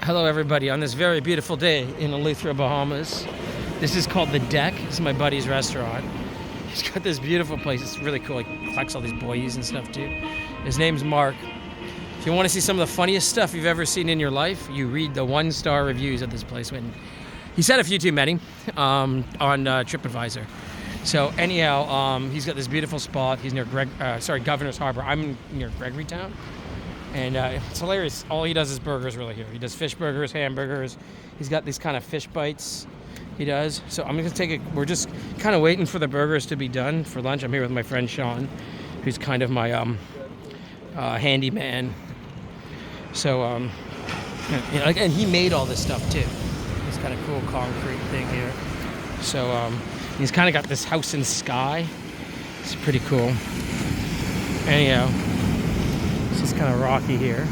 Hello everybody, on this very beautiful day in Eleuthera, Bahamas. This is called The Deck. This is my buddy's restaurant. He's got this beautiful place. It's really cool. He collects all these buoys and stuff too. His name's Mark. If you want to see some of the funniest stuff you've ever seen in your life, you read the 1-star reviews of this place. When he's had a few too many on TripAdvisor. So anyhow, he's got this beautiful spot. He's near Governor's Harbor. I'm near Gregorytown. And it's hilarious. All he does is burgers really here. He does fish burgers, hamburgers. He's got these kind of fish bites he does. So I'm going to take we're just kind of waiting for the burgers to be done for lunch. I'm here with my friend Sean, who's kind of my handyman. So, and he made all this stuff too. This kind of cool concrete thing here. So he's kind of got this house in the sky. It's pretty cool. Anyhow. It's kind of rocky here,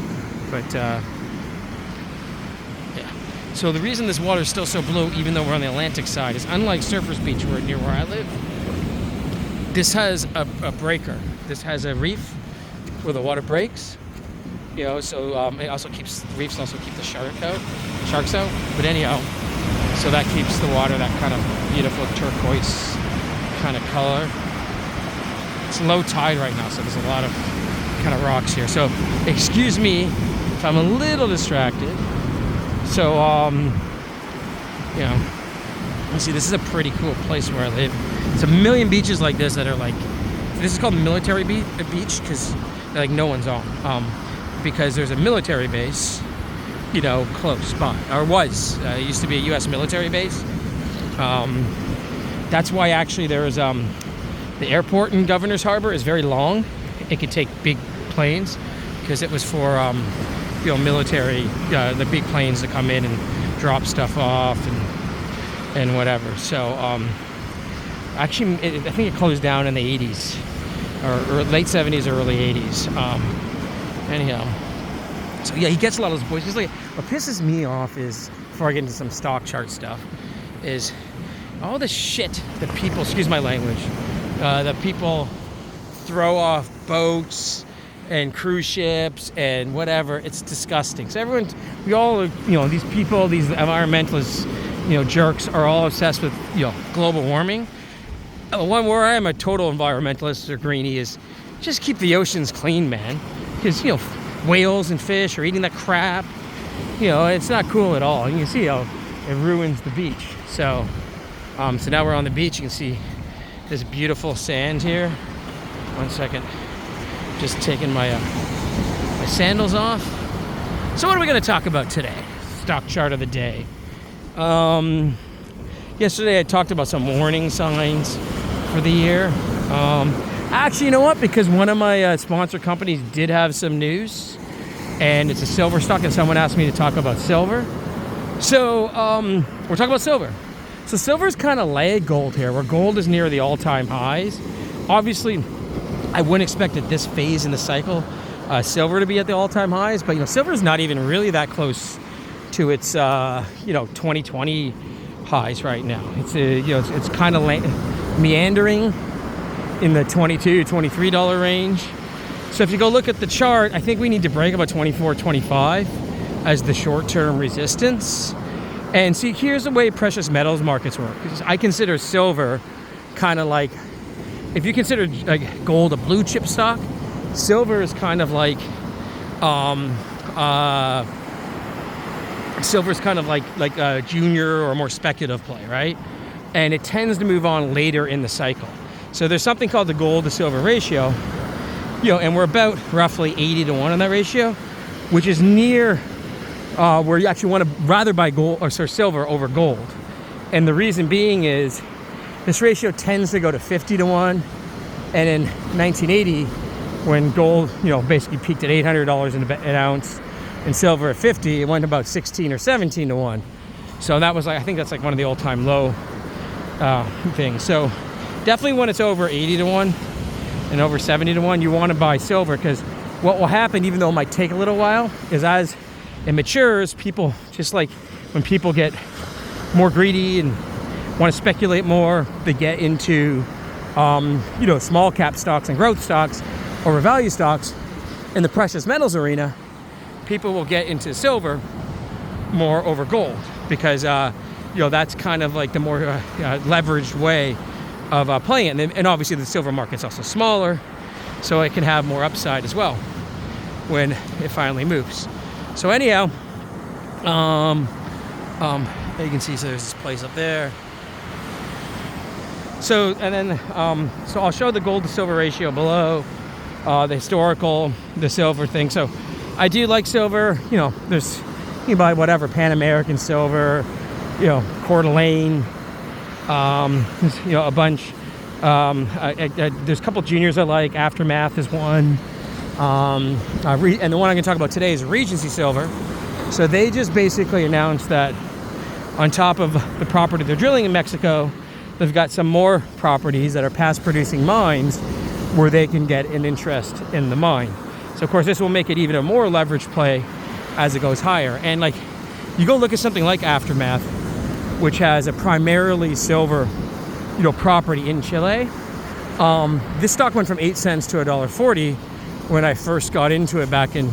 but yeah. So the reason this water is still so blue, even though we're on the Atlantic side, is unlike Surfers Beach, near where I live, this has a breaker. This has a reef where the water breaks. So it also keeps the reefs also keep the sharks out. But anyhow, so that keeps the water that kind of beautiful turquoise kind of color. It's low tide right now, so there's a lot of kind of rocks here, so excuse me if I'm a little distracted. So you see, this is a pretty cool place where I live. It's a million beaches like this that are like, this is called military beach because like no one's on, because there's a military base close by, or was it used to be a U.S. military base. That's why actually there is the airport in Governor's Harbor is very long. It could take big planes because it was for military, the big planes to come in and drop stuff off and whatever. So actually I think it closed down in the 80s or late 70s or early 80s. Anyhow, so yeah, he gets a lot of those boys. Just like what pisses me off is, before I get into some stock chart stuff, is all the shit that people, excuse my language, that people throw off boats and cruise ships and whatever. It's disgusting. So we all, these people, these environmentalists, jerks are all obsessed with, global warming. The one where I am a total environmentalist or greenie is just keep the oceans clean, man. Because, whales and fish are eating that crap. It's not cool at all. You can see how it ruins the beach. So, so now we're on the beach. You can see this beautiful sand here. One second. Just taking my sandals off. So what are we going to talk about today? Stock chart of the day. Yesterday I talked about some warning signs for the year. Actually, you know what? Because one of my sponsor companies did have some news, and it's a silver stock, and someone asked me to talk about silver. So we're talking about silver. So silver is kind of lagged gold here, where gold is near the all-time highs. Obviously, I wouldn't expect at this phase in the cycle silver to be at the all-time highs, but silver is not even really that close to its 2020 highs right now. It's it's kind of meandering in the $22, $23 range. So if you go look at the chart, I think we need to break about 24, 25 as the short-term resistance. And see, here's the way precious metals markets work. I consider silver kind of like, if you consider like gold a blue chip stock, silver is kind of like a junior or more speculative play, right? And it tends to move on later in the cycle. So there's something called the gold to silver ratio, and we're about roughly 80 to 1 on that ratio, which is near where you actually want to rather buy silver over gold. And the reason being is this ratio tends to go to 50 to 1. And in 1980, when gold, basically peaked at $800 an ounce and silver at 50, it went about 16 or 17 to 1. So that was I think that's like one of the all-time low things. So definitely when it's over 80 to 1 and over 70 to 1, you want to buy silver, because what will happen, even though it might take a little while, is as it matures, people, just like when people get more greedy and want to speculate more, they get into small cap stocks and growth stocks over value stocks. In the precious metals arena, people will get into silver more over gold because that's kind of like the more leveraged way of playing it. And obviously the silver market's also smaller, so it can have more upside as well when it finally moves. So anyhow, you can see, so there's this place up there. So, and then, so I'll show the gold to silver ratio below, the historical, the silver thing. So I do like silver, you can buy whatever, Pan American silver, Coeur d'Alene, a bunch. There's a couple juniors I like. Aftermath is one. And the one I'm going to talk about today is Regency silver. So they just basically announced that on top of the property they're drilling in Mexico, they've got some more properties that are past producing mines where they can get an interest in the mine. So of course this will make it even a more leveraged play as it goes higher. And like, you go look at something like Aftermath, which has a primarily silver, property in Chile. This stock went from 8 cents to $1.40 when I first got into it back in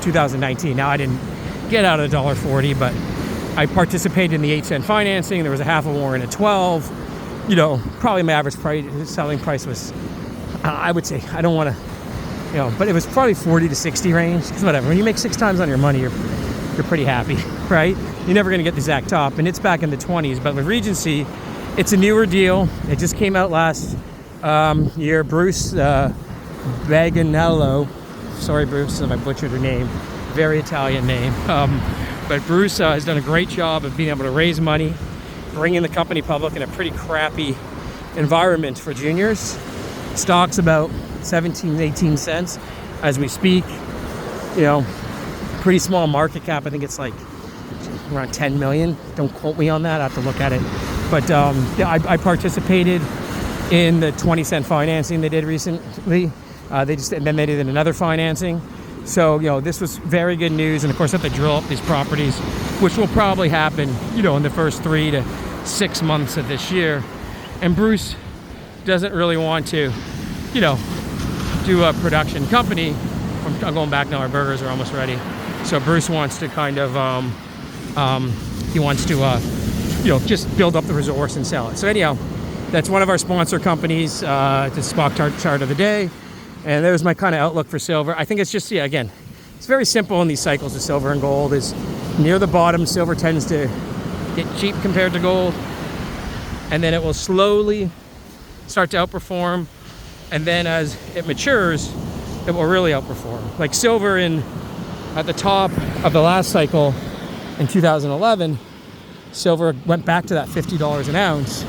2019. Now I didn't get out at $1.40, but I participated in the 8-cent financing. There was a half a warrant at 12. Probably my average selling price was, I would say, I don't want to, but it was probably 40 to 60 range. Because whatever, when you make 6 times on your money, you're pretty happy, right? You're never going to get the exact top, and it's back in the 20s. But with Regency, it's a newer deal. It just came out last year. Bruce Vaganello, sorry Bruce if I butchered her name, very Italian name. But Bruce has done a great job of being able to raise money, bringing the company public in a pretty crappy environment for juniors. Stock's about 17, 18 cents as we speak. Pretty small market cap. I think it's like around 10 million. Don't quote me on that. I have to look at it. But I participated in the 20-cent financing they did recently. And then they did another financing. So, this was very good news. And of course, they have to drill up these properties, which will probably happen, in the first 3 to 6 months of this year. And Bruce doesn't really want to, do a production company. I'm going back now. Our burgers are almost ready. So Bruce wants to kind of, he wants to, just build up the resource and sell it. So anyhow, that's one of our sponsor companies, the stock chart of the day. And there's my kind of outlook for silver. I think it's just, again, it's very simple in these cycles of silver and gold. Is near the bottom, silver tends to get cheap compared to gold. And then it will slowly start to outperform. And then as it matures, it will really outperform. Like silver at the top of the last cycle in 2011, silver went back to that $50 an ounce.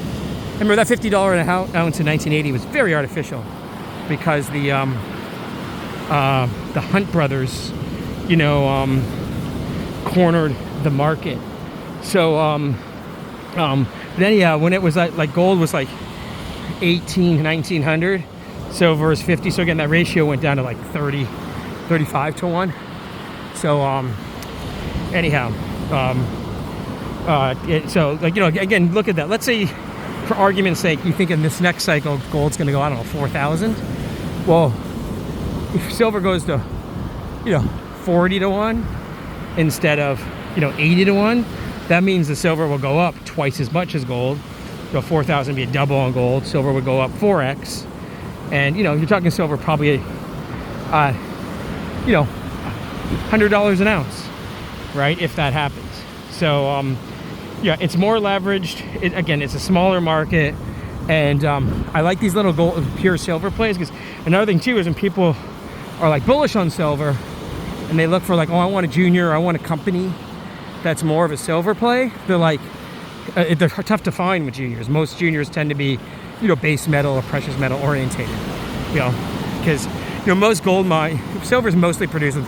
Remember that $50 an ounce in 1980 was very artificial, because the Hunt brothers, cornered the market. So then when it was like gold was like 1900, silver is 50. So again, that ratio went down to like 35 to 1. So anyhow, again, look at that. Let's say, for argument's sake, you think in this next cycle gold's going to go, I don't know, 4,000. Well, if silver goes to 40 to 1 instead of 80 to 1, that means the silver will go up twice as much as gold. So 4,000 would be a double on gold. Silver would go up 4x, and you're talking silver probably $100 an ounce, right, if that happens. So it's more leveraged. It's a smaller market, and I like these little gold, pure silver plays, because another thing too is when people are like bullish on silver and they look for like, I want a junior, or I want a company that's more of a silver play, they're like, they're tough to find with juniors. Most juniors tend to be base metal or precious metal orientated, because most gold mine silver is mostly produced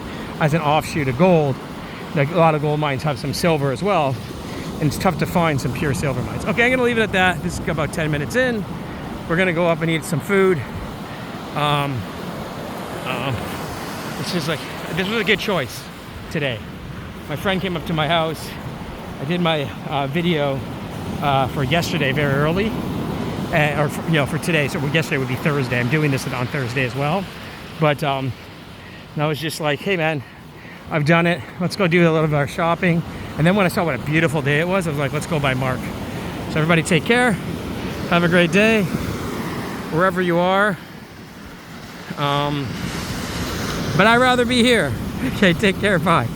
as an offshoot of gold. Like a lot of gold mines have some silver as well, and it's tough to find some pure silver mines. Okay, I'm gonna leave it at that. This is about 10 minutes in. We're gonna go up and eat some food. It's just like, this was a good choice today. My friend came up to my house. I did my video for yesterday very early, for today. So yesterday would be Thursday. I'm doing this on Thursday as well. But I was just like, hey man, I've done it. Let's go do a little bit of shopping. And then when I saw what a beautiful day it was, I was like, let's go buy Mark. So everybody take care. Have a great day, wherever you are. But I'd rather be here. Okay, take care, bye.